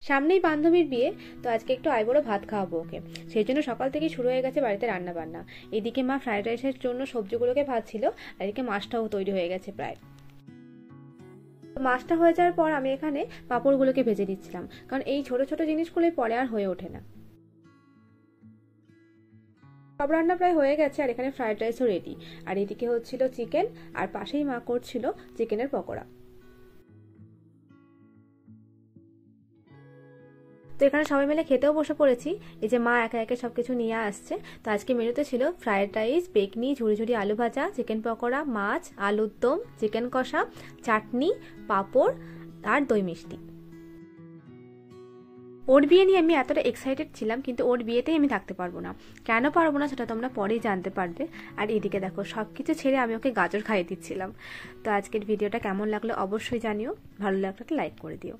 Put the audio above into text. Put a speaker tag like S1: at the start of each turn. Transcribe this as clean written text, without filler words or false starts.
S1: সামনেই বান্ধবীর বিয়ে, তো আজকে একটু আইবুড়ো ভাত খাওয়াবো ওকে। সেই জন্য সকাল থেকে শুরু হয়ে গেছে বাড়িতে রান্না বান্না। এদিকে মা ফ্রাইড রাইসের জন্য সবজিগুলোকে ভাজছিল, আর এদিকে মাছটাও তৈরি হয়ে গেছে প্রায়। মাছটা হয়ে যাওয়ার পর আমি এখানে পাঁপড়গুলোকে ভেজে দিচ্ছিলাম, কারণ এই ছোট ছোট জিনিসগুলোই পরে আর হয়ে ওঠে না। সব রান্না প্রায় হয়ে গেছে, আর এখানে ফ্রাইড রাইসও রেডি। আর এদিকে হচ্ছিল চিকেন, আর পাশেই মা করছিল চিকেনের পকোড়া। তো এখানে সবাই মিলে খেতেও বসে পড়েছি। এই যে মা একে একে সবকিছু নিয়ে আসছে। তো আজকে মেনুতে ছিল ফ্রাইড রাইস, বেগনি, ঝুড়ি ঝুড়ি আলু ভাজা, চিকেন পকোড়া, মাছ, আলুর দম, চিকেন কষা, চাটনি, পাঁপড় আর দই মিষ্টি। ওর বিয়ে নিয়ে আমি এতটা এক্সাইটেড ছিলাম, কিন্তু ওর বিয়েতেই আমি থাকতে পারবো না। কেন পারবো না সেটা তোমরা পরেই জানতে পারবে। আর এদিকে দেখো সবকিছু ছেড়ে আমি ওকে গাজর খাইয়ে দিচ্ছিলাম। তো আজকের ভিডিওটা কেমন লাগলো অবশ্যই জানিও, ভালো লাগলে একটা লাইক করে দিও।